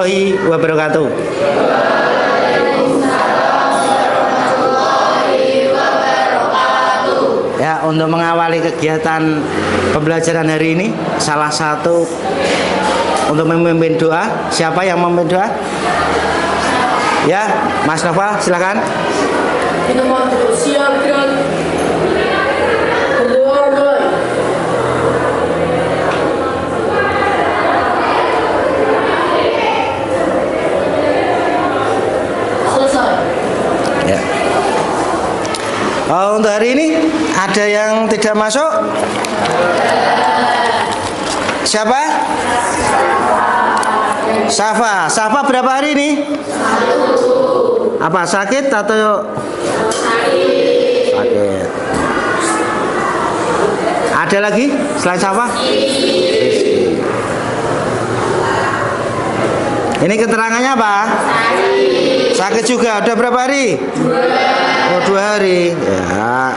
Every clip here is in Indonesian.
warahmatullahi wabarakatuh. Ya, untuk mengawali kegiatan pembelajaran hari ini, salah satu untuk memimpin doa, siapa yang memimpin doa? Ya, Mas Nova, silakan. Kita mau siapkan berdoa mulai. Selesai. Ya. Oh, untuk hari ini ada yang tidak masuk? Siapa? Safa. Safa berapa hari ini? Apa sakit atau sakit? Ada lagi selain Safa? Ini keterangannya apa? Sakit juga. Udah berapa hari? 2 hari. Ya.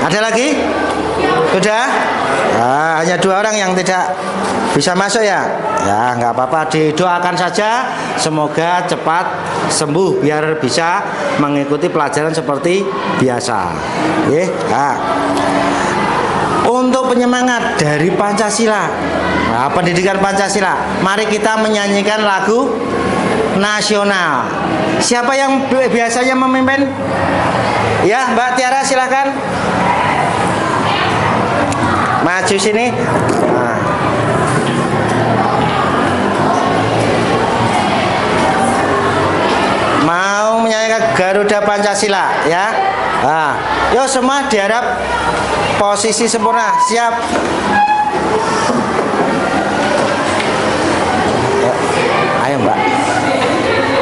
Ada lagi? Sudah? Nah, hanya 2 orang yang tidak bisa masuk ya. Ya, nggak apa-apa. Didoakan saja. Semoga cepat sembuh biar bisa mengikuti pelajaran seperti biasa. Nah. Untuk penyemangat dari Pancasila, nah, pendidikan Pancasila, mari kita menyanyikan lagu nasional. Siapa yang biasanya memimpin? Ya, Mbak Tiara, silahkan maju sini. Nah. Mau menyanyikan Garuda Pancasila, ya. Nah, yuk semua diharap posisi sempurna, siap. Ya. Ayo Mbak.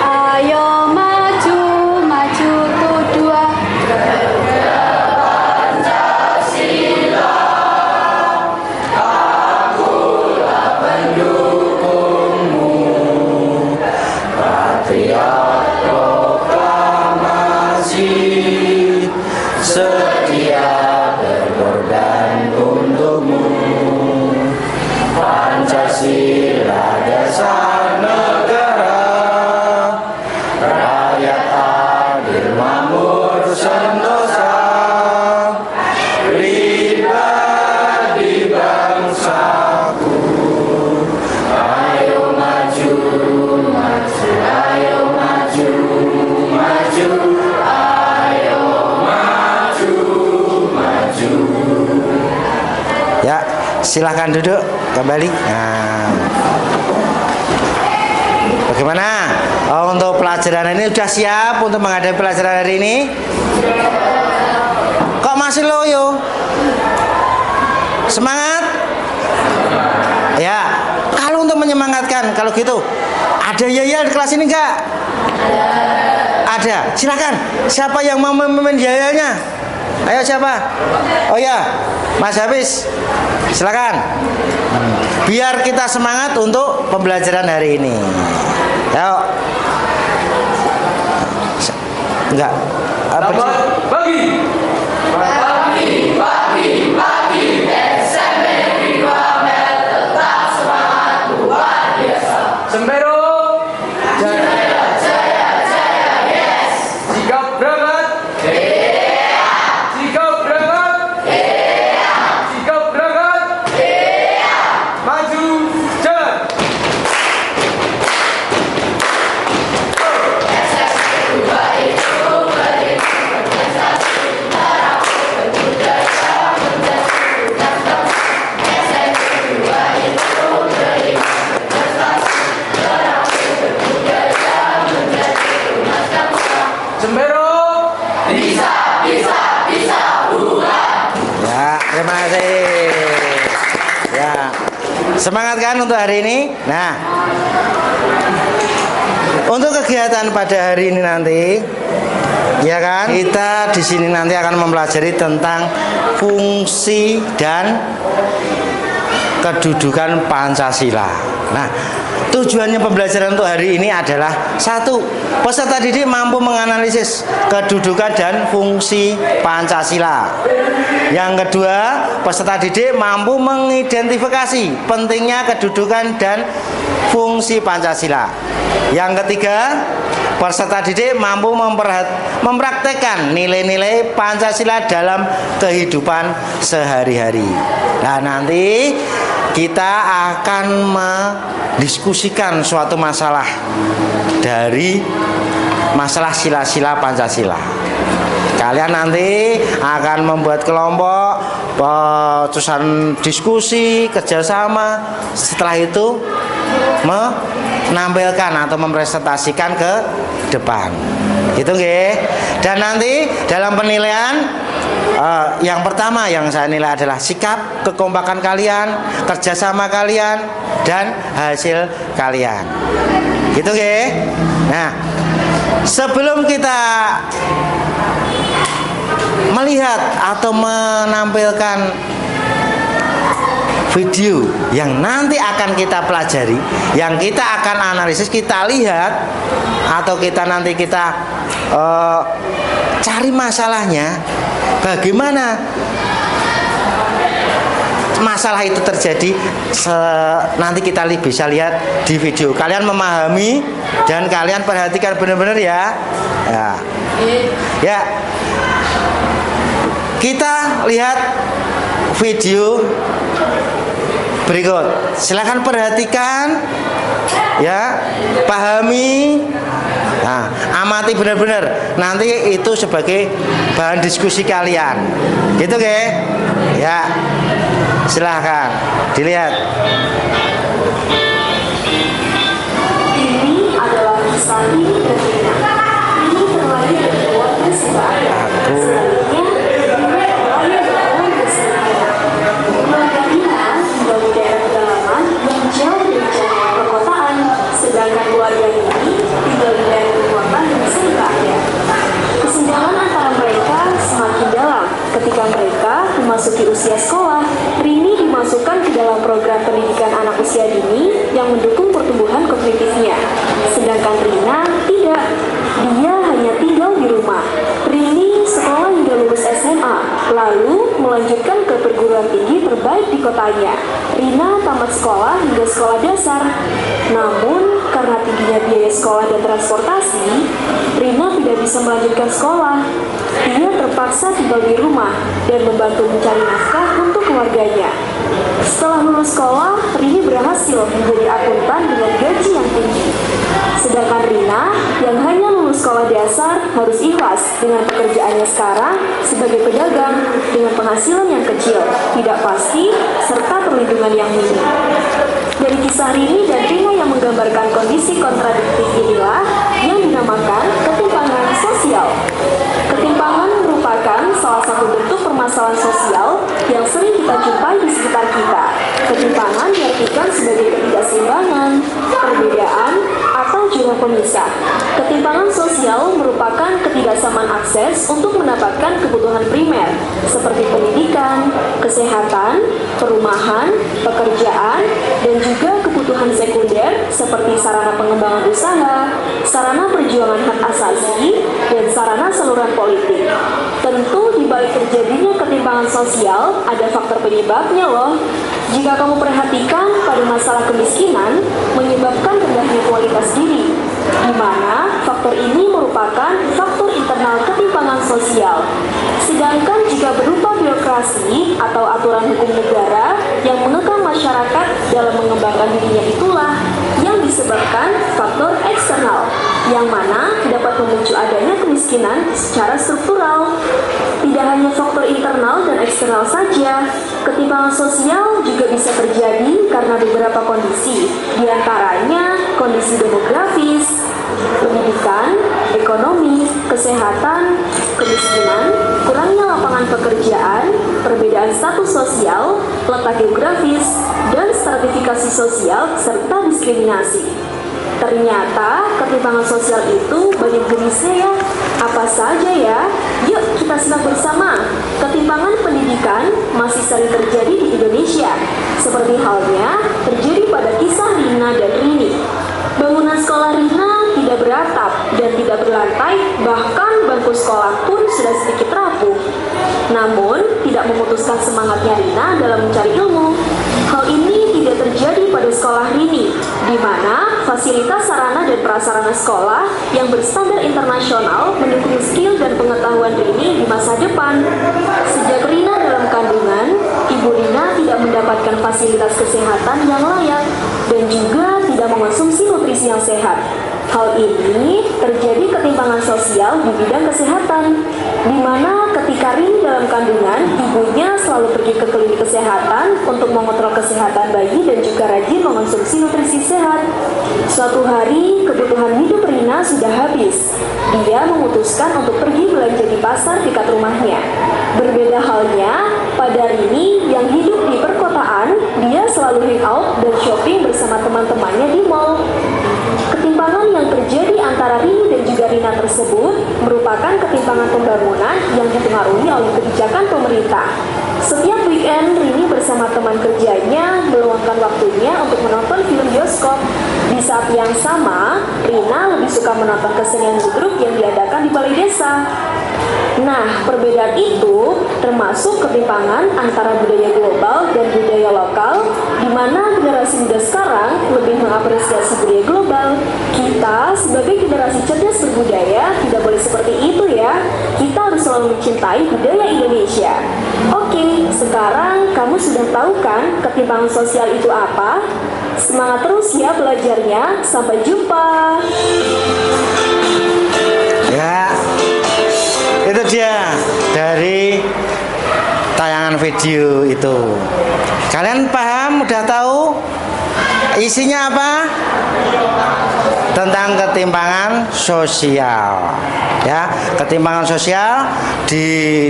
Ayo maju, maju tuh 2. Pancasila, akulah pendukungmu, patriot proklamasi, setia berkorban untukmu. Pancasila dasar negara, rakyat adil makmur sentosa, pribadi bangsaku. Ayo maju, maju, ayo maju, maju, ayo maju, maju. Ya, silahkan duduk kembali. Nah. Bagaimana? Oh, untuk pelajaran ini sudah siap untuk menghadapi pelajaran hari ini? Kok masih loyo? Semangat? Ya. Kalau untuk menyemangatkan, kalau gitu, ada yaya di kelas ini enggak? Ada. Silakan. Siapa yang mau memimpin yayanya? Ayo siapa? Oh ya, Mas Hafiz. Silakan. Biar kita semangat untuk pembelajaran hari ini. Yuk. Enggak. Selamat pagi. Pagi. SMP Negeri 2 Mel tetap semangat luar biasa. Sembero. Jaya, yes. Sikap berangkat. Iya. Sikap berangkat. Iya. Sikap berangkat. Iya. Maju, jalan. Sembero. Bisa, bukan. Ya, terima kasih. Ya. Semangat kan untuk hari ini? Nah. Untuk kegiatan pada hari ini nanti, ya kan? Kita di sini nanti akan mempelajari tentang fungsi dan kedudukan Pancasila. Nah, tujuannya pembelajaran untuk hari ini adalah satu, peserta didik mampu menganalisis kedudukan dan fungsi Pancasila. Yang kedua, peserta didik mampu mengidentifikasi pentingnya kedudukan dan fungsi Pancasila. Yang ketiga, peserta didik mampu mempraktekkan nilai-nilai Pancasila dalam kehidupan sehari-hari. Nah, nanti kita akan mendiskusikan suatu masalah dari masalah sila-sila Pancasila. Kalian nanti akan membuat kelompok, terusan diskusi, kerjasama. Setelah itu menampilkan atau mempresentasikan ke depan. Gitu nggih. Dan nanti dalam penilaian yang pertama yang saya nilai adalah sikap, kekompakan kalian, kerjasama kalian, dan hasil kalian. Gitu nggih. Nah, sebelum kita melihat atau menampilkan video yang nanti akan kita pelajari, yang kita akan analisis, kita lihat atau kita nanti kita cari masalahnya, bagaimana masalah itu terjadi, nanti kita bisa lihat di video. Kalian memahami dan kalian perhatikan benar-benar ya. Ya. Kita lihat video berikut. Silakan perhatikan ya, pahami. Nah, amati benar-benar. Nanti itu sebagai bahan diskusi kalian. Gitu ke? Ya. Silahkan dilihat. Ini adalah kisah Rini dan Rina. Rini terlahir dari keluarga Sebaaya. Sebaliknya, Rina terlahir dari keluarga Sebaaya. Keluarga Rina tinggal di daerah pedalaman yang jauh dari jalan perkotaan, sedangkan keluarga Rini tinggal di daerah perkotaan yang Sebaaya. Kesenjangan antara mereka semakin dalam ketika mereka memasuki usia sekolah. Rini dimasukkan ke dalam program pendidikan anak usia dini yang mendukung pertumbuhan kognitifnya. Sedangkan Rina tidak. Dia hanya tinggal di rumah. Rini sekolah hingga lulus SMA, lalu melanjutkan ke perguruan tinggi terbaik di kotanya. Rina tamat sekolah hingga sekolah dasar. Namun, karena tingginya biaya sekolah dan transportasi, Rina tidak bisa melanjutkan sekolah. Dia terpaksa tinggal di rumah dan membantu mencari nafkah untuk keluarganya. Setelah lulus sekolah, Rini berhasil menjadi akuntan dengan gaji yang tinggi. Sedangkan Rina yang hanya lulus sekolah dasar harus ikhlas dengan pekerjaannya sekarang sebagai pedagang dengan penghasilan yang kecil, tidak pasti, serta perlindungan yang minim. Dari kisah Rini dan Rina yang menggambarkan kondisi kontradiktif inilah yang dinamakan ketimpangan sosial. Ketimpangan merupakan salah satu bentuk permasalahan sosial yang sering kita jumpai di sekitar kita. Ketimpangan diartikan sebagai ketidakseimbangan, perbedaan, atau jurang pemisah. Ketimpangan sosial merupakan ketidaksamaan akses untuk mendapatkan kebutuhan primer seperti pendidikan, kesehatan, perumahan, pekerjaan, dan juga kebutuhan sekunder seperti sarana pengembangan usaha, sarana perjuangan hak asasi, dan sarana saluran politik. Tentu di balik terjadinya ketimpangan sosial ada faktor penyebabnya loh. Jika kamu perhatikan pada masalah kemiskinan menyebabkan rendahnya kualitas diri, di mana faktor ini merupakan faktor internal ketimpangan sosial. Sedangkan jika berupa birokrasi atau aturan hukum negara yang mengekang masyarakat dalam mengembangkan dirinya, itulah yang disebabkan faktor eksternal, yang mana dapat memicu adanya kemiskinan secara struktural. Tidak hanya faktor internal dan eksternal saja, ketimpangan sosial juga bisa terjadi karena beberapa kondisi, diantaranya kondisi demografis, pendidikan, ekonomi, kesehatan, kemiskinan, kurangnya lapangan pekerjaan, perbedaan status sosial, letak geografis, dan stratifikasi sosial, serta diskriminasi. Ternyata ketimpangan sosial itu banyak jenisnya ya. Apa saja ya? Yuk kita simak bersama. Ketimpangan pendidikan masih sering terjadi di Indonesia. Seperti halnya terjadi pada kisah Rina dan Rini. Bangunan sekolah Rina tidak beratap dan tidak berlantai, bahkan bangku sekolah pun sudah sedikit rapuh. Namun, tidak memutuskan semangatnya Rina dalam mencari ilmu. Hal ini tidak terjadi pada sekolah Rini, di mana fasilitas sarana dan prasarana sekolah yang berstandar internasional mendukung skill dan pengetahuan Rini di masa depan. Sejak Rina dalam kandungan, Ibu Rina tidak mendapatkan fasilitas kesehatan yang layak dan juga tidak mengonsumsi nutrisi yang sehat. Hal ini terjadi ketimpangan sosial di bidang kesehatan, di mana ketika Rini dalam kandungan, ibunya selalu pergi ke klinik kesehatan untuk mengontrol kesehatan bayi dan juga rajin mengonsumsi nutrisi sehat. Suatu hari, kebutuhan hidup Rina sudah habis. Dia memutuskan untuk pergi belanja di pasar dekat rumahnya. Berbeda halnya pada Rini yang hidup di perkotaan, dia selalu hangout dan shopping bersama teman-temannya di mall. Ketimpangan yang terjadi antara Rini dan juga Rina tersebut merupakan ketimpangan pembangunan yang dipengaruhi oleh kebijakan pemerintah. Setiap weekend, Rini bersama teman kerjanya meluangkan waktunya untuk menonton film bioskop. Di saat yang sama, Rina lebih suka menonton kesenian ludruk yang diadakan di balai desa. Nah, perbedaan itu termasuk ketimpangan antara budaya global dan budaya lokal, di mana generasi muda sekarang lebih mengapresiasi budaya global. Kita sebagai generasi cerdas berbudaya tidak boleh seperti itu ya. Kita harus selalu mencintai budaya Indonesia. Oke, sekarang kamu sudah tahu kan ketimpangan sosial itu apa? Semangat terus ya belajarnya. Sampai jumpa. Ya, itu dia dari tayangan video itu. Kalian paham? Udah tahu isinya apa? Tentang ketimpangan sosial. Ya, ketimpangan sosial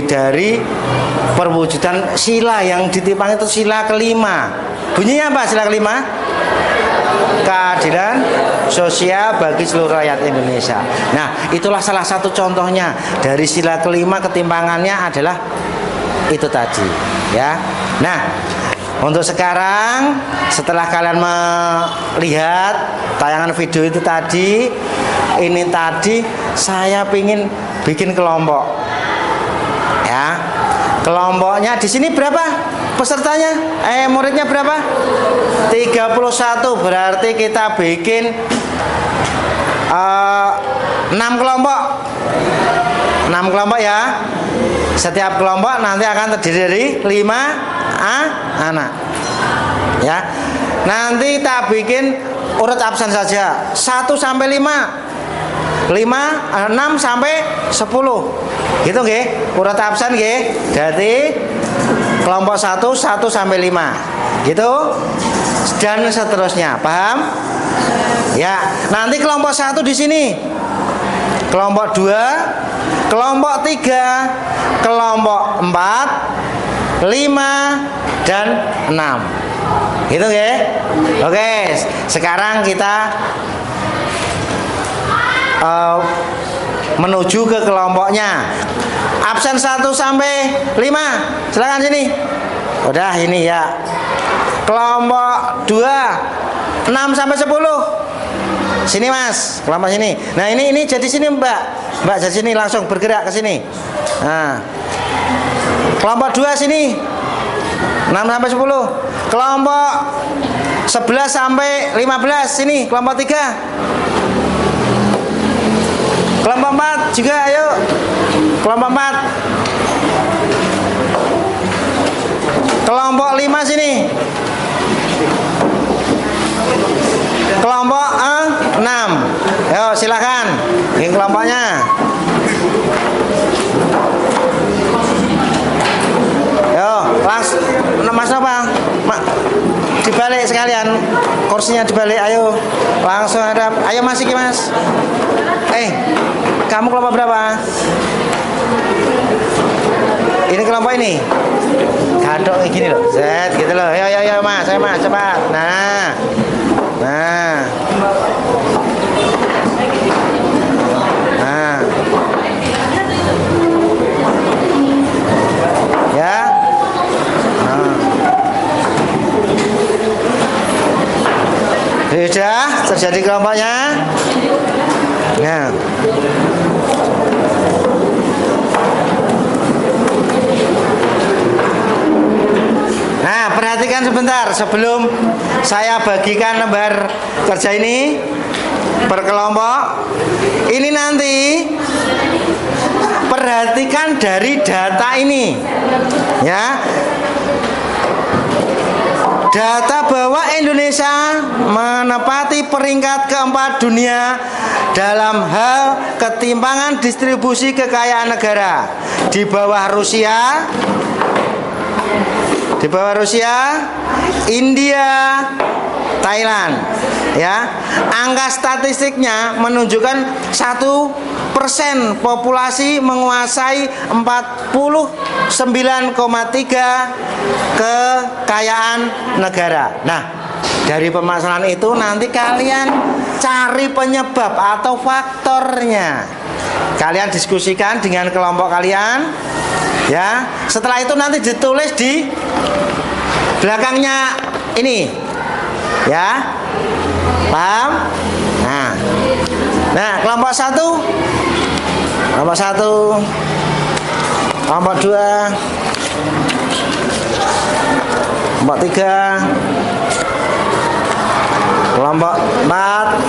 dari perwujudan sila yang ditimpang itu sila kelima. Bunyinya apa sila kelima? Keadilan sosial bagi seluruh rakyat Indonesia. Nah, itulah salah satu contohnya dari sila kelima ketimpangannya adalah itu tadi, ya. Nah, untuk sekarang setelah kalian melihat tayangan video itu tadi, ini tadi saya ingin bikin kelompok. Ya. Kelompoknya di sini berapa? Pesertanya? Muridnya berapa? 31, berarti kita bikin 6 kelompok. 6 kelompok ya. Setiap kelompok nanti akan terdiri dari 5 anak. Ya. Nanti kita bikin urut absen saja. 1 sampai 5. 6 sampai 10. Gitu nggih. Urut absen nggih. Jadi kelompok 1 sampai 5. Gitu. Dan seterusnya. Paham? Ya, nanti kelompok 1 di sini. Kelompok 2, kelompok 3, kelompok 4, 5 dan 6. Gitu nggih. Oke, sekarang kita menuju ke kelompoknya. Absen 1 sampai 5. Silakan sini. Udah ini ya. Kelompok 2 6 sampai 10. Sini Mas, kelompok sini. Nah, ini jadi sini Mbak. Mbak jadi sini langsung bergerak ke sini. Nah. Kelompok 2 sini. 6 sampai 10. Kelompok 11 sampai 15 sini, kelompok 3. Kelompok 4 juga, ayo. Kelompok 4. Kelompok 5 sini. Kelompok 6. Ayo silakan. Ini kelompoknya. Yo, langsung Mas apa? Dibalik sekalian. Kursinya dibalik, ayo. Langsung hadap. Ayo Mas iki, Mas. Kamu kelompok berapa? Ini kelompok ini. Gadok gini loh. Set gitu loh. Ayo Mas, ayo Mas, cepat. Nah. jadi kelompoknya. Nah. Nah, perhatikan sebentar sebelum saya bagikan lembar kerja ini per kelompok. Ini nanti perhatikan dari data ini, ya. Data bahwa Indonesia menempati peringkat keempat dunia dalam hal ketimpangan distribusi kekayaan negara, di bawah Rusia, India, Thailand. Ya, angka statistiknya menunjukkan 1% populasi menguasai 49,3 kekayaan negara. Nah, dari permasalahan itu nanti kalian cari penyebab atau faktornya. Kalian diskusikan dengan kelompok kalian. Ya, setelah itu nanti ditulis di belakangnya ini. Ya. Paham? Nah, kelompok 1, kelompok 2, kelompok 3, kelompok 4,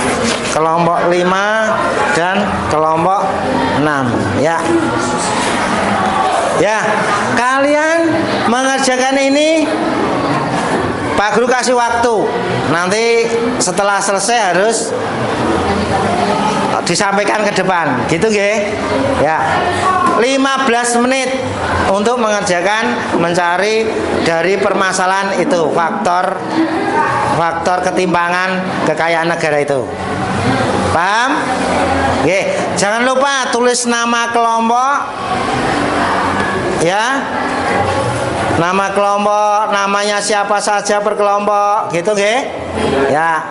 kelompok 5, dan kelompok 6. Ya. Ya, kalian mengerjakan ini, Pak Guru kasih waktu. Nanti setelah selesai harus disampaikan ke depan, gitu nggih? Ya. 15 menit untuk mengerjakan, mencari dari permasalahan itu, faktor ketimpangan kekayaan negara itu. Paham? Nggih, jangan lupa tulis nama kelompok. Ya. Nama kelompok, namanya siapa saja per kelompok, gitu nggih? Ya.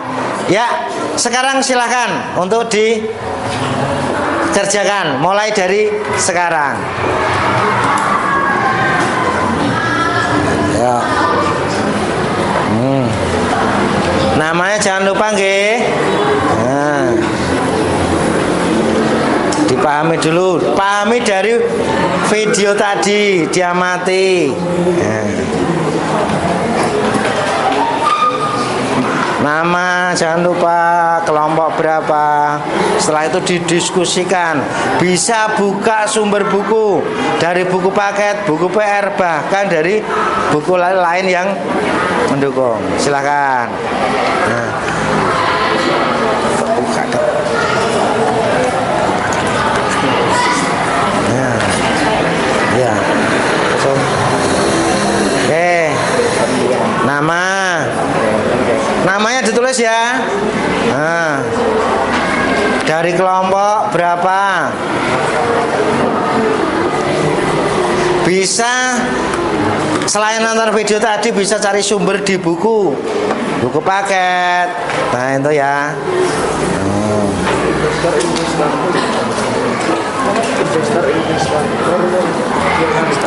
Ya, sekarang silakan untuk dikerjakan mulai dari sekarang. Ya. Namanya jangan lupa nggih. Nah. Dipahami dulu, pahami dari video tadi, diamati. Nama jangan lupa, kelompok berapa. Setelah itu didiskusikan. Bisa buka sumber buku dari buku paket, buku PR, bahkan dari buku lain yang mendukung. Silakan. Nah. Ya. Oke. Namanya ditulis ya. Nah. Dari kelompok berapa? Bisa selain nonton video tadi bisa cari sumber di buku paket. Nah, itu ya.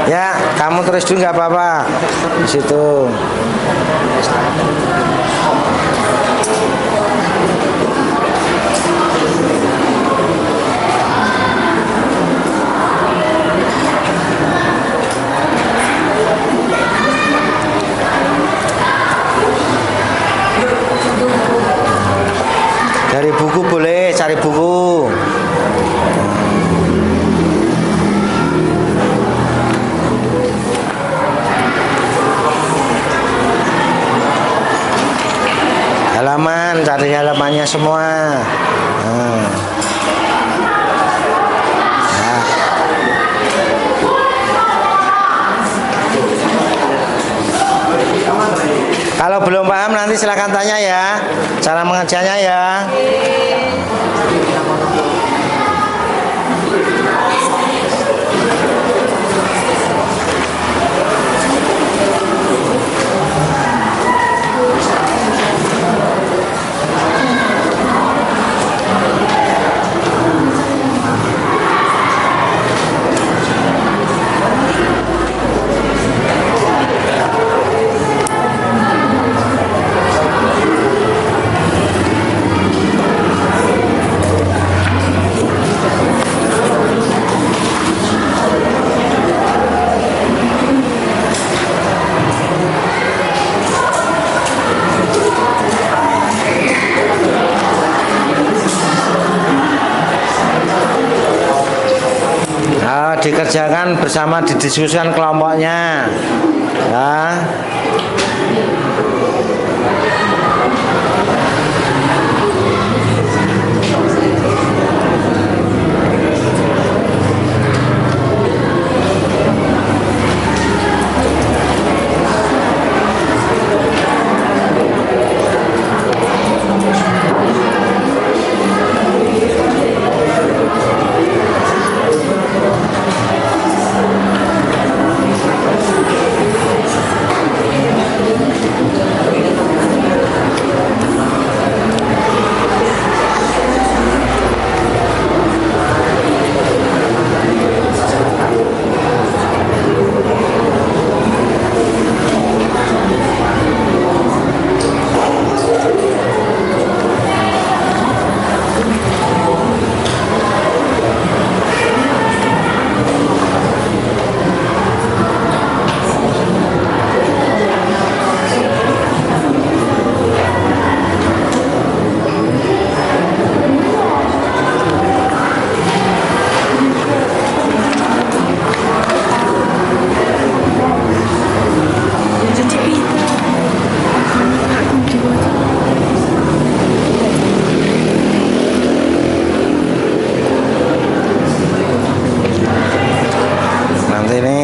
Ya, kamu terus dulu nggak apa-apa di situ. Dari buku boleh, cari buku. Halaman, cari halamannya semua. Nah. Kalau belum paham nanti silakan tanya ya, cara mengerjanya ya. dikerjakan bersama, didiskusikan kelompoknya ya.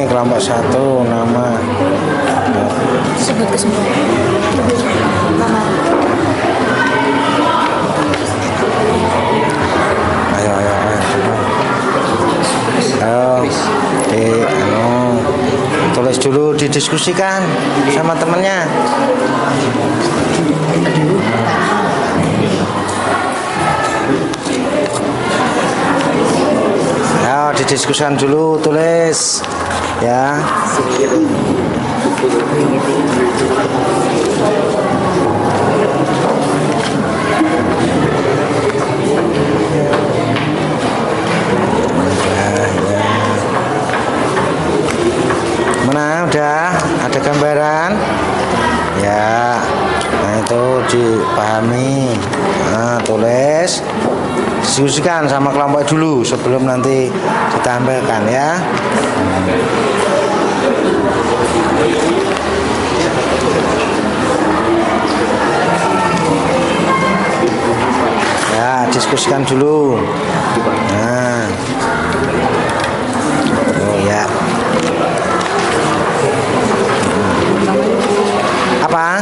Kelompok 1 nama Sebut ke semua. Mama. ayo tulis dulu, didiskusikan sama temennya. Ayo didiskusikan dulu, tulis ya. Mana udah ada gambaran ya, nah itu dipahami. Nah, tulis, diskusikan sama kelompok dulu sebelum nanti ditampilkan ya. Ya, diskusikan dulu. Nah, oh ya. Apa?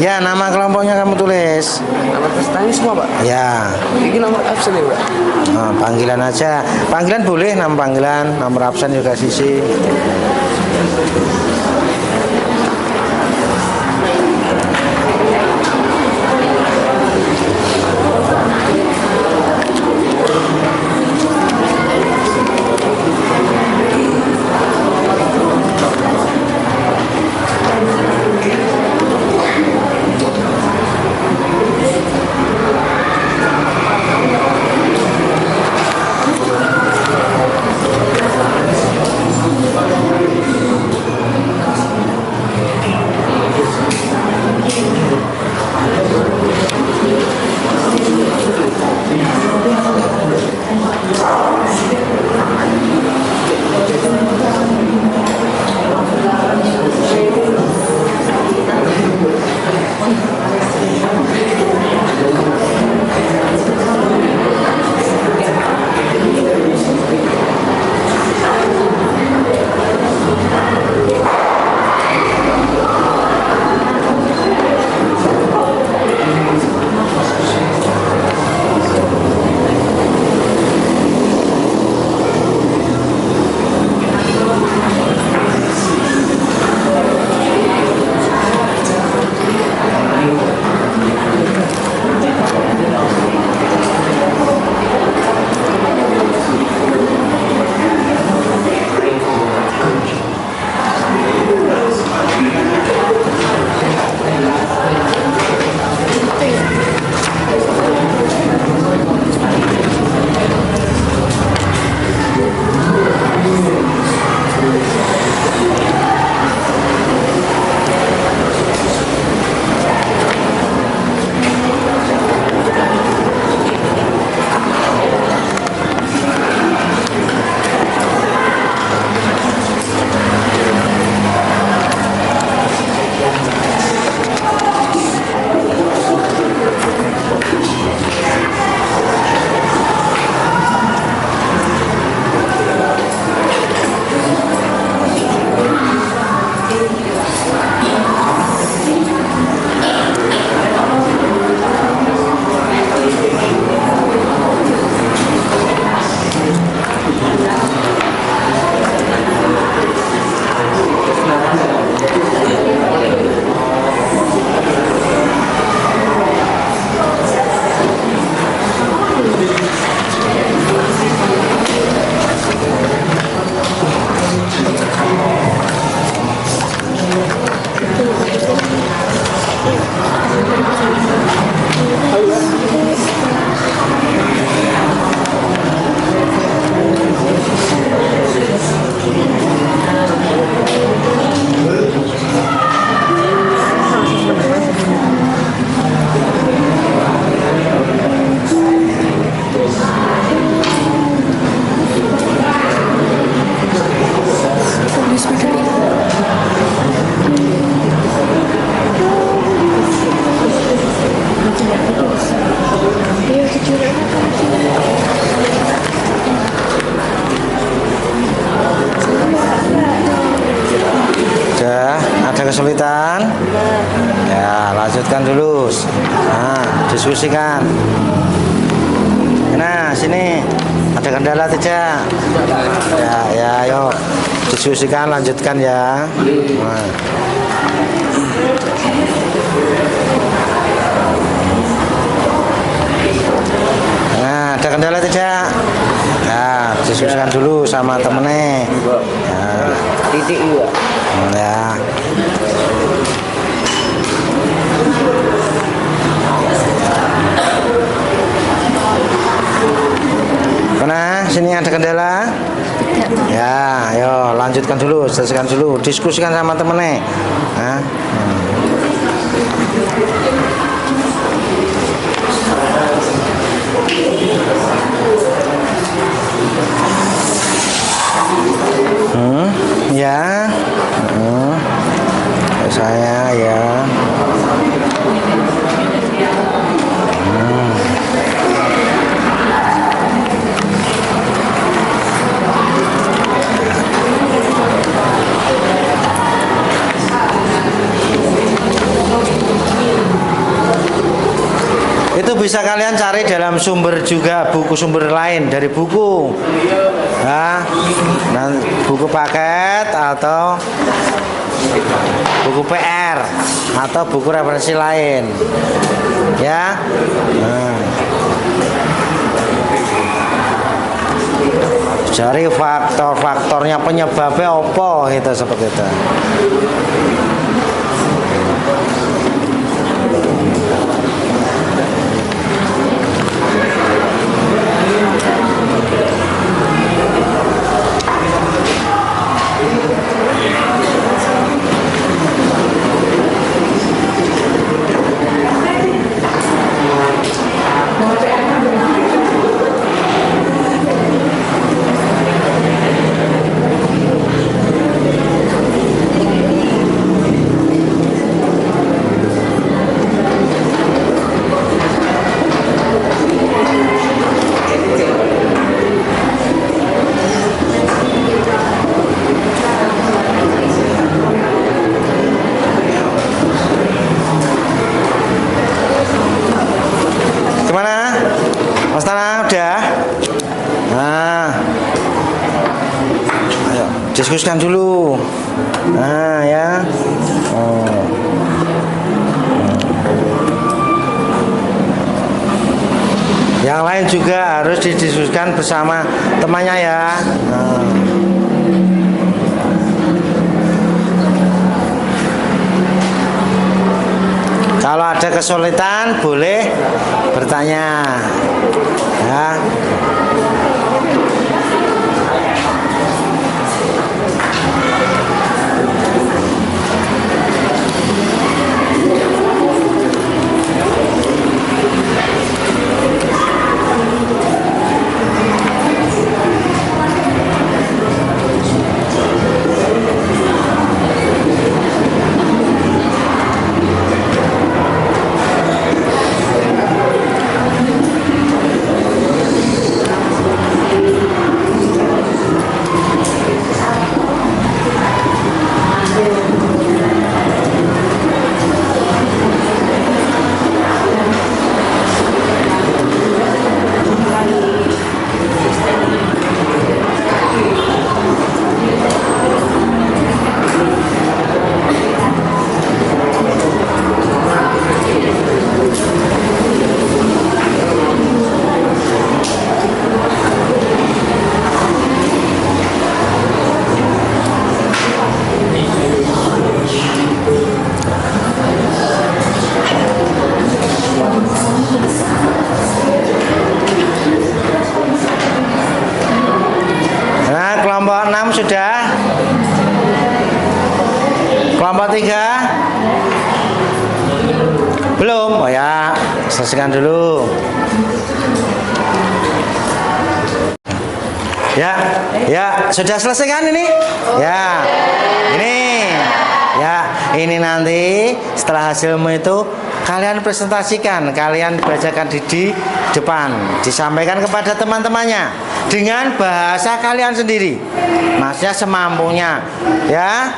Ya, nama kelompoknya kamu tulis. Nama pesertanya semua, Pak. Ya. Ini nomor absen ya, Pak. Nah, panggilan aja. Panggilan boleh, nama panggilan, nomor absen juga sisi. Ada kesulitan? Ya, lanjutkan dulu. Nah, diskusikan. Nah, sini ada kendala tidak? Ya, ya, ayo diskusikan, lanjutkan ya. Nah. Nah, ada kendala tidak? Ya, diskusikan dulu sama temennya. Nah. Titik juga. Ya. Mana? Sini ada kendala? Ya, ayo lanjutkan dulu, selesaikan dulu, diskusikan sama temennya. Nah. Ya. Saya ya. Itu bisa kalian cari dalam sumber juga, buku sumber lain dari buku. Nah, buku paket atau buku PR atau buku referensi lain. Ya. Nah. Cari faktor-faktornya, penyebabnya apa itu seperti itu. Mas Tana udah? Nah, ayo diskusikan dulu. Nah ya. Yang lain juga harus didiskusikan bersama temannya ya. Nah. Kalau ada kesulitan boleh bertanya ya. Kelompok 6 sudah? Kelompok 3? Belum? Oh ya, selesaikan dulu. Ya, ya, sudah selesai kan ini? Ya, ini. Ya, ini nanti setelah hasilmu itu kalian presentasikan, kalian bacakan di depan, disampaikan kepada teman-temannya. dengan bahasa kalian sendiri, maksudnya semampunya, ya.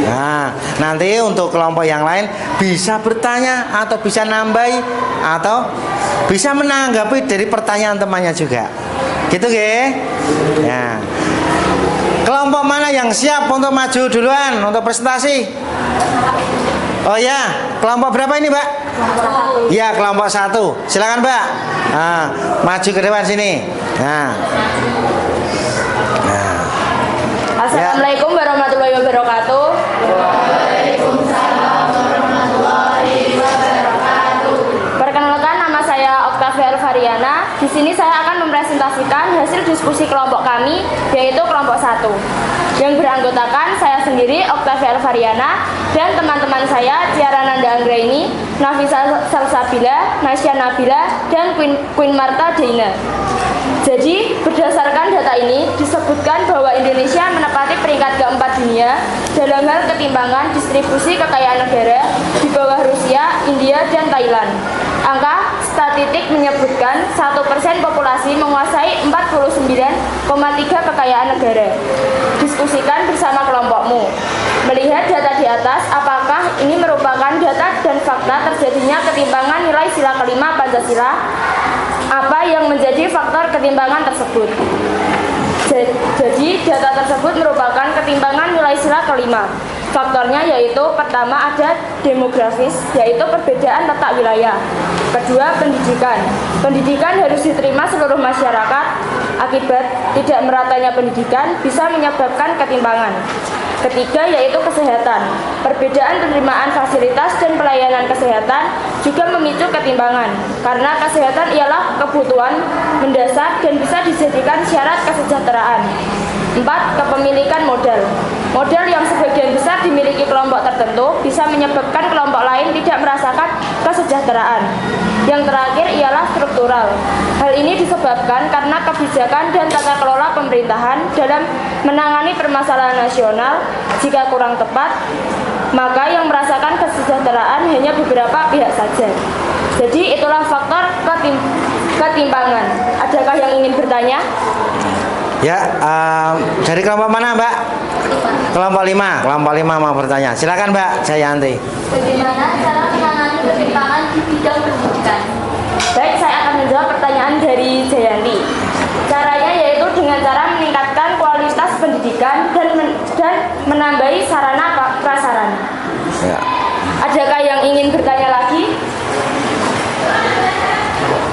Nah, nanti untuk kelompok yang lain bisa bertanya atau bisa nambahi atau bisa menanggapi dari pertanyaan temannya juga, gitu, ge. Ya. Kelompok mana yang siap untuk maju duluan untuk presentasi? Oh ya, kelompok berapa ini, Mbak? Ya, kelompok 1. Silakan, Mbak. Nah, maju ke depan sini. Nah. Assalamualaikum warahmatullahi wabarakatuh. Waalaikumsalam warahmatullahi wabarakatuh. Perkenalkan, nama saya Oktavia Elvariana. Di sini saya akan mempresentasikan hasil diskusi kelompok kami, yaitu kelompok 1. Yang beranggotakan saya sendiri, Oktavia Elvariana, dan teman-teman saya, Ciara Nanda Anggraini, Nafisa Salsabila, Nasya Nabila, dan Queen Marta Deina. Jadi, berdasarkan data ini, disebutkan bahwa Indonesia menempati peringkat keempat dunia dalam hal ketimbangan distribusi kekayaan negara di bawah Rusia, India, dan Thailand. Angka statistik menyebutkan 1% populasi menguasai 49,3 kekayaan negara. Diskusikan bersama kelompokmu. Melihat data di atas, apakah ini merupakan data dan fakta terjadinya ketimbangan nilai sila kelima Pancasila? Apa yang menjadi faktor ketimbangan tersebut? Jadi, data tersebut merupakan ketimbangan nilai sila kelima. Faktornya yaitu pertama ada demografis, yaitu perbedaan letak wilayah. Kedua, pendidikan. Pendidikan harus diterima seluruh masyarakat. Akibat tidak meratanya pendidikan bisa menyebabkan ketimbangan. Ketiga, yaitu kesehatan. Perbedaan penerimaan fasilitas dan pelayanan kesehatan juga memicu ketimbangan, karena kesehatan ialah kebutuhan mendasar dan bisa dijadikan syarat kesejahteraan. 4. Kepemilikan modal. Modal yang sebagian besar dimiliki kelompok tertentu bisa menyebabkan kelompok lain tidak merasakan kesejahteraan. Yang terakhir ialah struktural. Hal ini disebabkan karena kebijakan dan tata kelola pemerintahan dalam menangani permasalahan nasional. Jika kurang tepat, maka yang merasakan kesejahteraan hanya beberapa pihak saja. Jadi itulah faktor ketimbangan. Adakah yang ingin bertanya? Ya, dari kelompok mana, Mbak? Kelompok 5. Kelompok 5 mau bertanya. Silakan, Mbak Jayanti. Bagaimana cara menangani ketimpangan di bidang pendidikan? Baik, saya akan menjawab pertanyaan dari Jayanti. Caranya yaitu dengan cara meningkatkan kualitas pendidikan dan menambahi sarana prasarana. Ya. Adakah yang ingin bertanya lagi?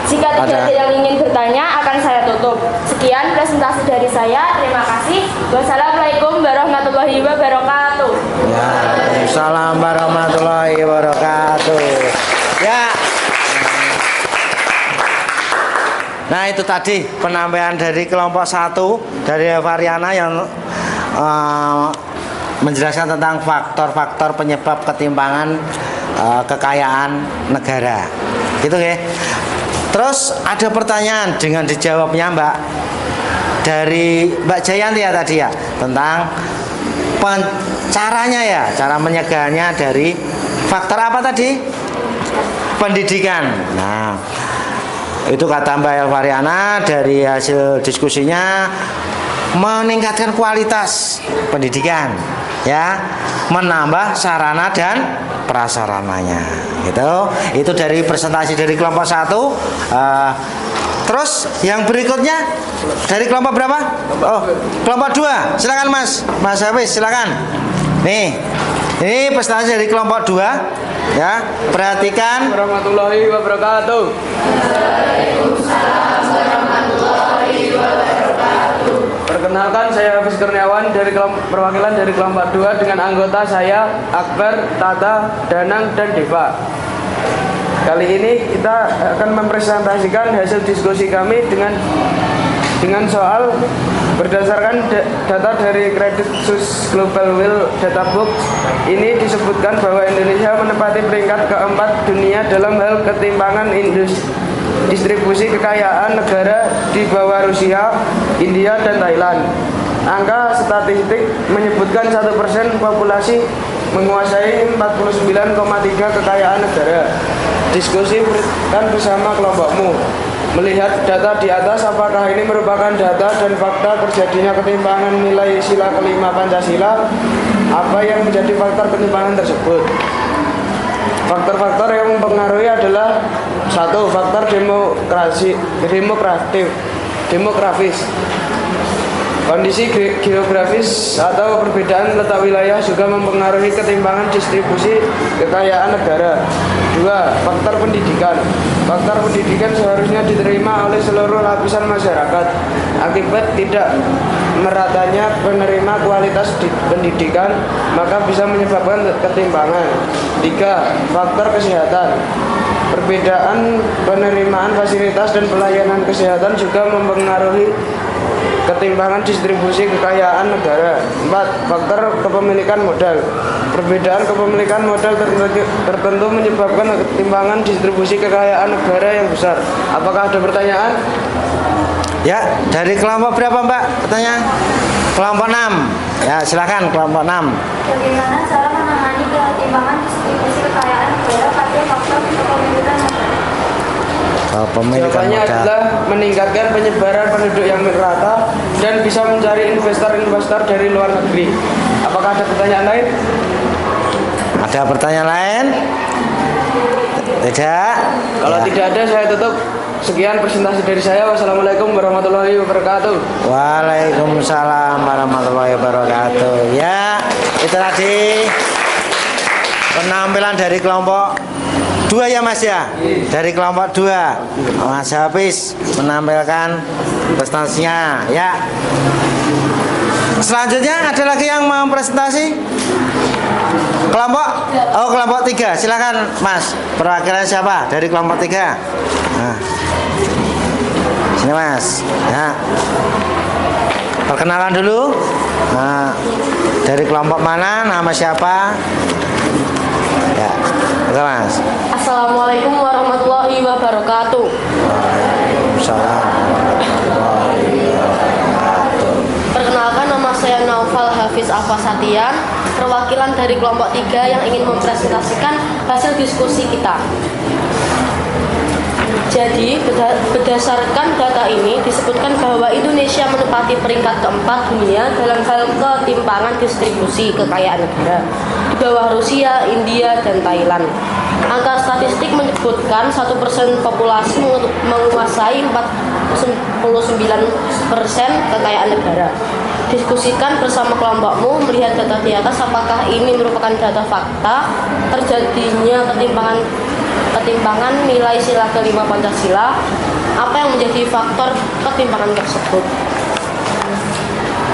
Jika tidak ada yang ingin bertanya, akan saya tutup. Sekian presentasi dari saya. Terima kasih. Wassalamualaikum warahmatullahi wabarakatuh. Waalaikumsalam warahmatullahi wabarakatuh. Ya. Nah, itu tadi penampilan dari kelompok 1 dari Variana yang menjelaskan tentang faktor-faktor penyebab ketimpangan kekayaan negara. Gitu ya. Terus ada pertanyaan dengan dijawabnya Mbak dari Mbak Jayanti ya tadi ya, tentang caranya ya, cara menyegahnya dari faktor apa tadi? Pendidikan. Nah, itu kata Mbak Elvariana dari hasil diskusinya meningkatkan kualitas pendidikan, ya, menambah sarana dan prasarananya, gitu. Itu dari presentasi dari kelompok 1. Terus yang berikutnya dari kelompok berapa? Oh, kelompok 2. Silakan Mas Hafiz, silakan. Nih, ini presentasi dari kelompok 2, ya. Perhatikan. Warahmatullahi wabarakatuh. Waalaikumsalam warahmatullahi wabarakatuh. Perkenalkan, saya Hafiz Kurniawan dari perwakilan dari kelompok 2 dengan anggota saya Akbar, Tata, Danang, dan Deva. Kali ini kita akan mempresentasikan hasil diskusi kami dengan soal berdasarkan data dari Credit Suisse Global Wealth Data Book. Ini disebutkan bahwa Indonesia menempati peringkat keempat dunia dalam hal ketimpangan distribusi kekayaan negara di bawah Rusia, India, dan Thailand. Angka statistik menyebutkan 1% populasi menguasai 49,3 kekayaan negara. Diskusi kan bersama kelompokmu. Melihat data di atas, apakah ini merupakan data dan fakta terjadinya ketimpangan nilai sila kelima Pancasila? Apa yang menjadi faktor ketimpangan tersebut? Faktor-faktor yang mempengaruhi adalah: 1. Faktor demografis. Kondisi geografis atau perbedaan letak wilayah juga mempengaruhi ketimpangan distribusi kekayaan negara. 2. Faktor pendidikan. Faktor pendidikan seharusnya diterima oleh seluruh lapisan masyarakat. Akibat tidak meratanya penerima kualitas pendidikan, maka bisa menyebabkan ketimpangan. 3. Faktor kesehatan. Perbedaan penerimaan fasilitas dan pelayanan kesehatan juga mempengaruhi ketimpangan distribusi kekayaan negara. 4. Faktor kepemilikan modal. Perbedaan kepemilikan modal tertentu menyebabkan ketimpangan distribusi kekayaan negara yang besar. Apakah ada pertanyaan? Ya, dari kelompok berapa Mbak? Pertanyaan? Kelompok 6. Ya, silakan kelompok 6. Bagaimana cara menangani ketimpangan distribusi kekayaan negara pada faktor kepemilikan modal? Pemilikan Jawabannya modal adalah meningkatkan penyebaran penduduk yang merata dan bisa mencari investor-investor dari luar negeri. Apakah ada pertanyaan lain? Ada pertanyaan lain? Tidak? Kalau Ya. tidak ada, saya tutup. Sekian presentasi dari saya. Wassalamualaikum warahmatullahi wabarakatuh. Waalaikumsalam warahmatullahi wabarakatuh. Ya, itu tadi penampilan dari kelompok 2 ya Mas ya. Dari kelompok 2 Mas Hafiz menampilkan prestasinya ya. Selanjutnya ada lagi yang mau presentasi? Kelompok 3. Silakan Mas. Perwakilan siapa dari kelompok 3? Nah. Sini Mas. Ya. Perkenalan dulu. Nah, dari kelompok mana? Nama siapa? Ya. Oke Mas. Assalamualaikum warahmatullahi wabarakatuh. Waalaikumsalam warahmatullahi wabarakatuh. Perkenalkan, nama saya Naufal Hafiz Alfasatian, perwakilan dari kelompok 3 yang ingin mempresentasikan hasil diskusi kita. Jadi, berdasarkan data ini disebutkan bahwa Indonesia menempati peringkat keempat dunia dalam hal ketimpangan distribusi kekayaan negara, di bawah Rusia, India, dan Thailand. Angka statistik menyebutkan 1% populasi menguasai 49% kekayaan negara. Diskusikan bersama kelompokmu melihat data di atas, apakah ini merupakan data fakta terjadinya ketimpangan nilai sila kelima Pancasila. Apa yang menjadi faktor ketimpangan tersebut?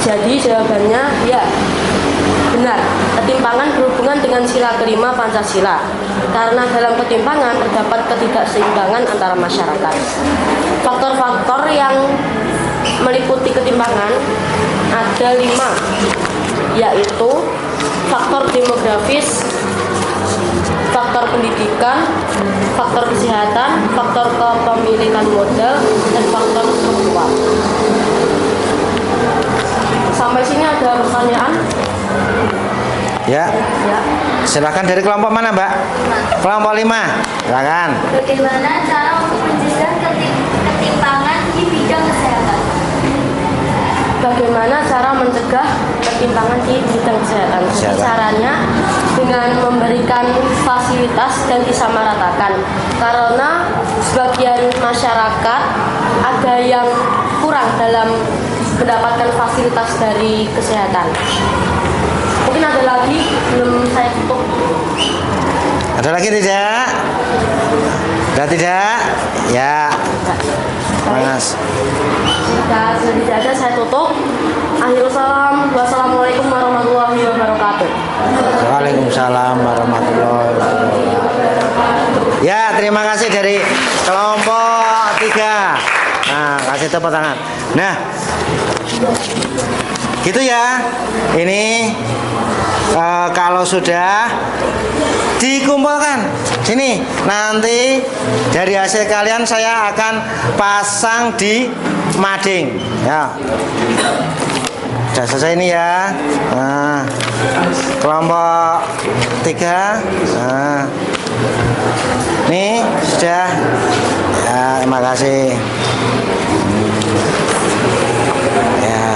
Jadi jawabannya ya, benar. Ketimpangan berhubungan dengan sila kelima Pancasila. Karena dalam ketimpangan terdapat ketidakseimbangan antara masyarakat. Faktor-faktor yang meliputi ketimpangan ada 5, yaitu faktor demografis, faktor pendidikan, faktor kesehatan, faktor kepemilikan modal, dan faktor sosial. Sampai sini ada pertanyaan? Ya. Ya. Silakan dari kelompok mana Mbak? Kelompok 5. Silakan. Bagaimana cara untuk mencegah ketimpangan di bidang kesehatan? Bagaimana cara mencegah ketimpangan di bidang kesehatan? Jadi caranya dengan memberikan fasilitas dan disamaratakan. Karena sebagian masyarakat ada yang kurang dalam mendapatkan fasilitas dari kesehatan. Mungkin ada lagi, belum saya tutup. Ada lagi tidak? Ada tidak? Ya. Mas. Jika sudah tidak ada, saya tutup. Akhirul salam. Wassalamualaikum warahmatullahi wabarakatuh. Waalaikumsalam warahmatullahi wabarakatuh. Ya, terima kasih dari kelompok 3. Nah, kasih tepuk tangan. Nah, gitu ya. Ini kalau sudah dikumpulkan sini, nanti dari hasil kalian saya akan pasang di mading ya. Sudah selesai ini ya. Nah, kelompok 3. Nah, nih sudah ya. Ya, terima kasih. Ya.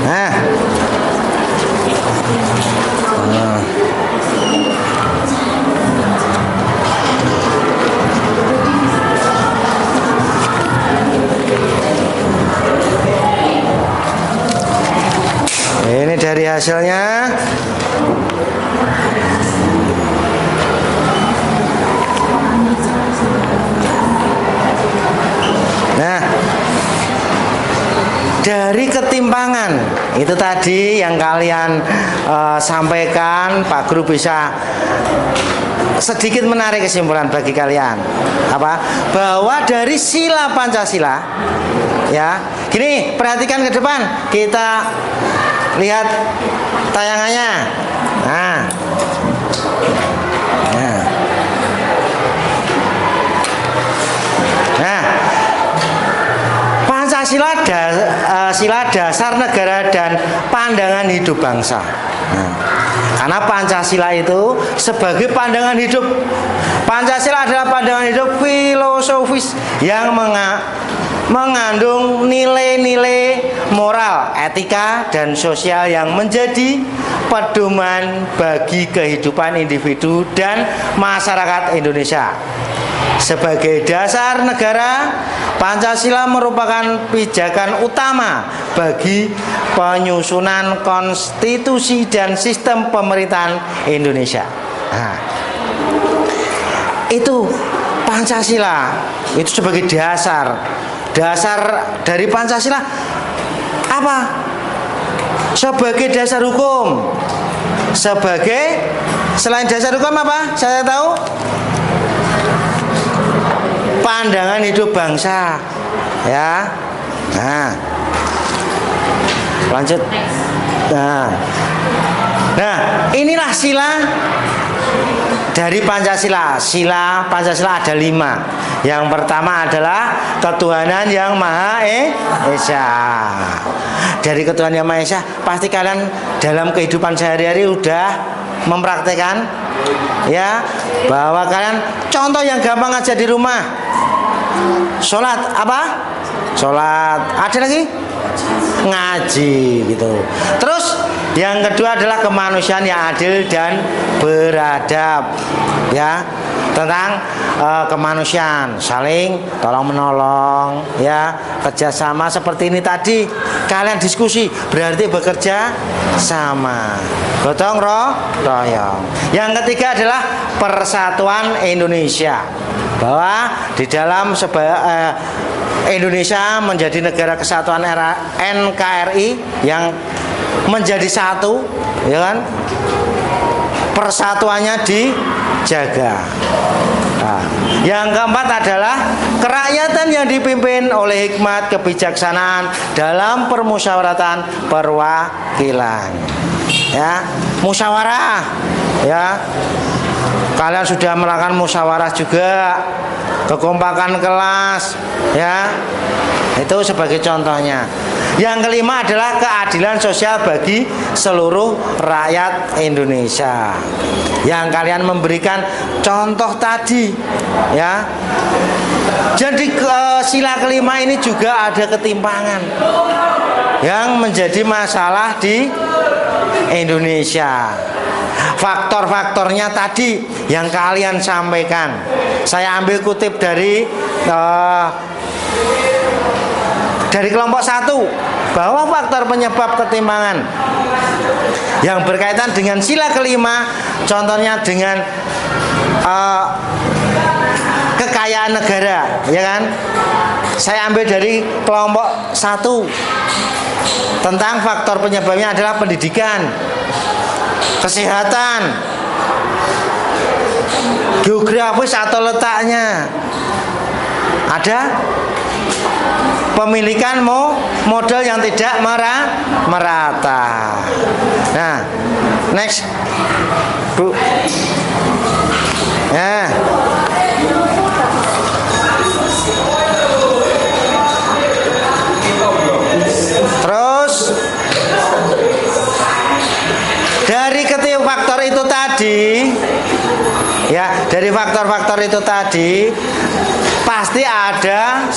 Nah. Ini dari hasilnya. Nah, dari ketimpangan itu tadi yang kalian sampaikan, Pak Guru bisa sedikit menarik kesimpulan bagi kalian. Apa? Bahwa dari sila Pancasila, ya, gini, perhatikan ke depan, kita lihat tayangannya. Nah, Pancasila sila dasar negara dan pandangan hidup bangsa. Nah, karena Pancasila itu sebagai pandangan hidup. Pancasila adalah pandangan hidup filosofis yang mengandung nilai-nilai moral, etika, dan sosial yang menjadi pedoman bagi kehidupan individu dan masyarakat Indonesia. Sebagai dasar negara, Pancasila merupakan pijakan utama bagi penyusunan konstitusi dan sistem pemerintahan Indonesia. Nah, itu Pancasila itu sebagai dasar dari Pancasila apa? Sebagai dasar hukum. Sebagai selain dasar hukum apa? Saya tahu pandangan hidup bangsa, ya. Nah, lanjut. Nah, inilah sila dari Pancasila. Sila Pancasila ada 5. Yang pertama adalah ketuhanan yang Maha Esa. Dari ketuhanan yang Maha Esa, pasti kalian dalam kehidupan sehari-hari udah mempraktekkan, ya, bahwa kalian contoh yang gampang aja di rumah. Sholat apa? Sholat. Ada lagi? Ngaji gitu. Terus yang kedua adalah kemanusiaan yang adil dan beradab, ya, tentang kemanusiaan, saling tolong menolong, ya, kerjasama seperti ini tadi. Kalian diskusi berarti bekerja sama, gotong royong. Yang ketiga adalah persatuan Indonesia, bahwa di dalam Indonesia menjadi negara kesatuan era NKRI yang menjadi satu, ya kan? Persatuannya dijaga. Nah, yang keempat adalah kerakyatan yang dipimpin oleh hikmat kebijaksanaan dalam permusyawaratan perwakilan. Ya, musyawarah, ya. Kalian sudah melakukan musyawarah juga, kekompakan kelas, ya. Itu sebagai contohnya. Yang kelima adalah keadilan sosial bagi seluruh rakyat Indonesia. Yang kalian memberikan contoh tadi, ya. Jadi sila kelima ini juga ada ketimpangan yang menjadi masalah di Indonesia. Faktor-faktornya tadi yang kalian sampaikan. Saya ambil kutip dari kelompok 1, bahwa faktor penyebab ketimpangan yang berkaitan dengan sila kelima, contohnya dengan kekayaan negara, ya kan? Saya ambil dari kelompok 1 tentang faktor penyebabnya adalah pendidikan, kesehatan, geografis atau letaknya, ada pemilikan modal yang tidak merata. Nah, next, Bu. Ya. Terus dari ketiga faktor itu tadi, ya, dari faktor-faktor itu tadi pasti ada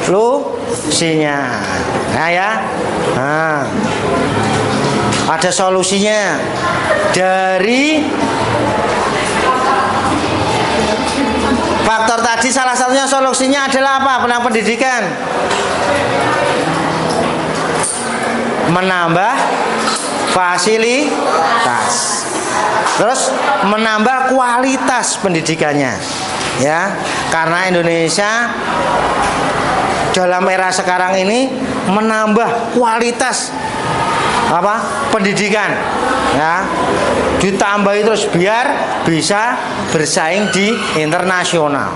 solusinya. Nah ya, ada solusinya. Dari faktor tadi salah satunya solusinya adalah apa? Pendidikan. Menambah fasilitas. Terus menambah kualitas pendidikannya. Ya, karena Indonesia dalam era sekarang ini menambah kualitas pendidikan, ya, ditambahi terus biar bisa bersaing di internasional,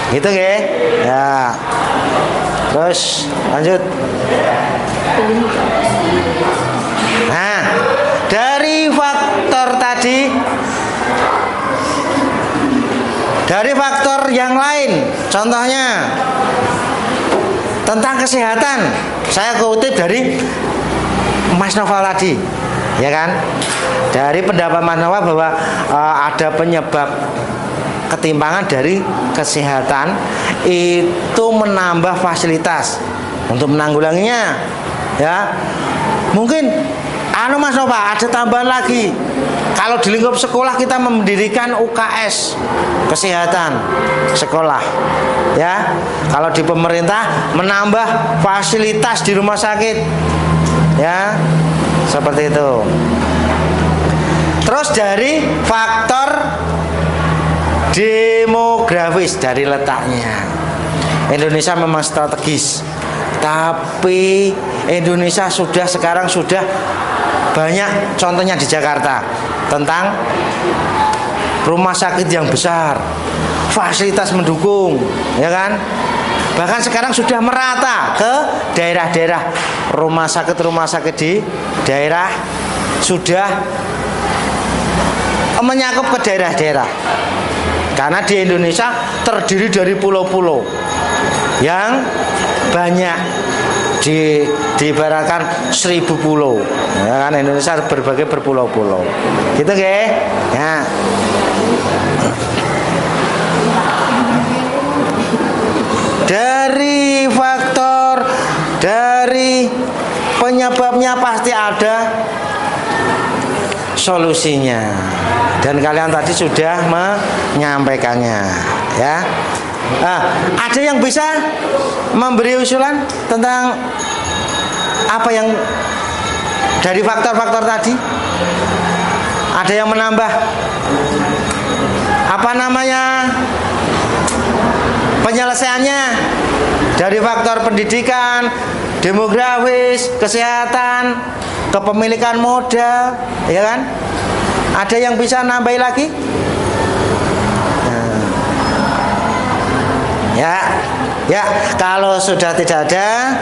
gitu ya. Terus lanjut. Nah, dari faktor tadi, dari faktor yang lain, contohnya tentang kesehatan, saya kutip dari Mas Noval tadi, ya kan? Dari pendapat Mas Noval bahwa ada penyebab ketimpangan dari kesehatan itu menambah fasilitas untuk menanggulanginya, ya. Mungkin Mas Noval ada tambahan lagi. Kalau di lingkup sekolah kita mendirikan UKS kesehatan sekolah, ya. Kalau di pemerintah menambah fasilitas di rumah sakit, ya, seperti itu. Terus dari faktor demografis, dari letaknya, Indonesia memang strategis, tapi Indonesia sekarang sudah banyak contohnya di Jakarta tentang rumah sakit yang besar, fasilitas mendukung, ya kan? Bahkan sekarang sudah merata ke daerah-daerah, rumah sakit di daerah sudah menyakup ke daerah-daerah. Karena di Indonesia terdiri dari pulau-pulau yang banyak, diibaratkan 1000 pulau, ya kan? Indonesia berbagai berpulau-pulau, gitu ya. Dari faktor, dari penyebabnya pasti ada solusinya, dan kalian tadi sudah menyampaikannya, ya. Ada yang bisa memberi usulan tentang apa yang dari faktor-faktor tadi? Ada yang menambah penyelesaiannya dari faktor pendidikan, demografis, kesehatan, kepemilikan modal, ya kan? Ada yang bisa nambahin lagi? Ya, kalau sudah tidak ada,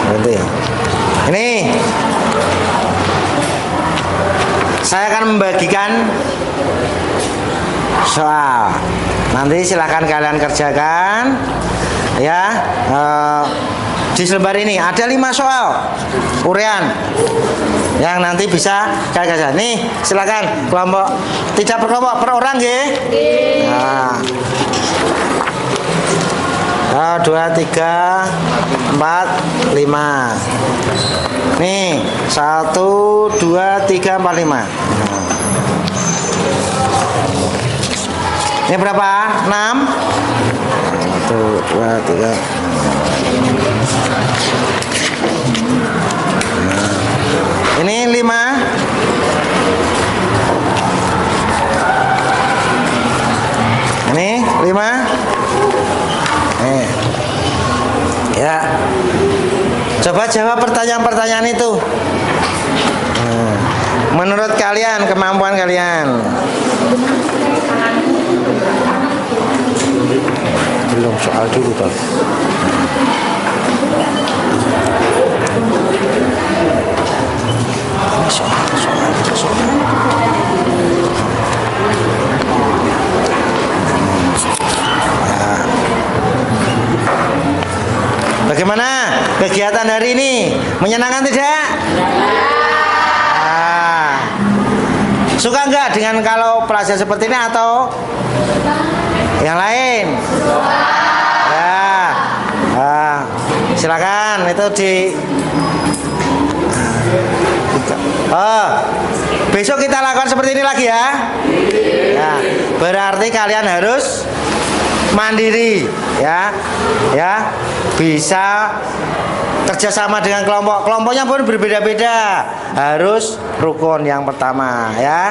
berhenti. Ini saya akan membagikan soal. Nanti silahkan kalian kerjakan, ya. Di selembar ini ada 5 soal urean yang nanti bisa kalian kerjakan. Nih, silakan kelompok, tidak per kelompok, per orang, ya. Nah, 2, 3, 4, 5. Nih, 1, 2, 3, 4, 5. Ini berapa? 6. 1, 2, 3. Ini 5. Ini 5. Ya. Coba jawab pertanyaan-pertanyaan itu. Menurut kalian, kemampuan kalian. Belum soal dulu, Pak. Bagaimana kegiatan hari ini? Menyenangkan tidak? Suka nggak dengan kalau pelajaran seperti ini atau yang lain? Ya, silakan itu di. Besok kita lakukan seperti ini lagi ya. Ya, berarti kalian harus mandiri, ya, bisa kerjasama dengan kelompoknya pun berbeda-beda, harus rukun yang pertama, ya.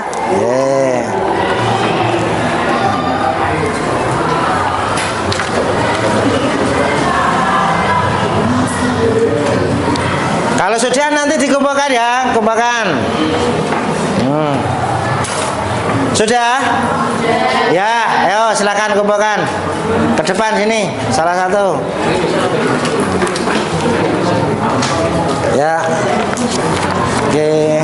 Kalau sudah nanti dikumpulkan ya, kumpulkan. Sudah? Ya, ayo silakan kumpulkan. Ke depan sini, salah satu. Ya. Oke.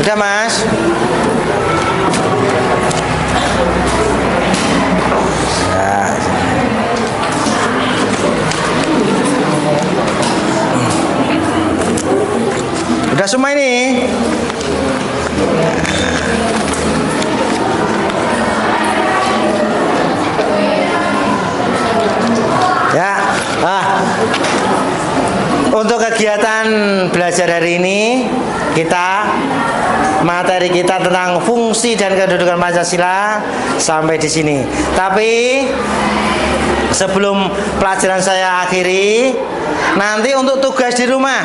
Udah, Mas? Udah semua ini. Ya. Untuk kegiatan belajar hari ini materi kita tentang fungsi dan kedudukan Pancasila sampai di sini. Tapi sebelum pelajaran saya akhiri, nanti untuk tugas di rumah,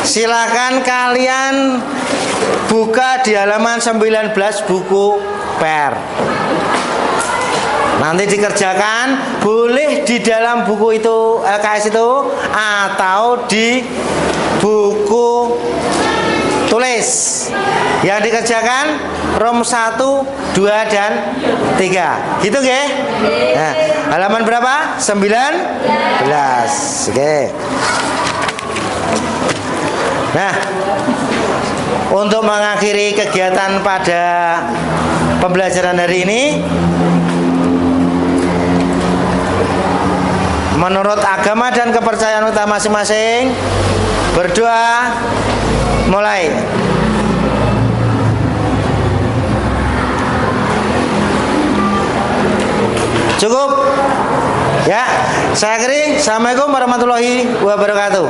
silakan kalian buka di halaman 19 buku PER. Nanti dikerjakan boleh di dalam buku itu LKS itu atau di buku tulis. Yang dikerjakan ROM 1, 2 dan 3. Gitu nggih? Nah, halaman berapa? 19. Oke. Nah, untuk mengakhiri kegiatan pada pembelajaran hari ini, menurut agama dan kepercayaan kita masing-masing, berdoa mulai. Cukup? Ya, saya akhiri. Assalamualaikum warahmatullahi wabarakatuh.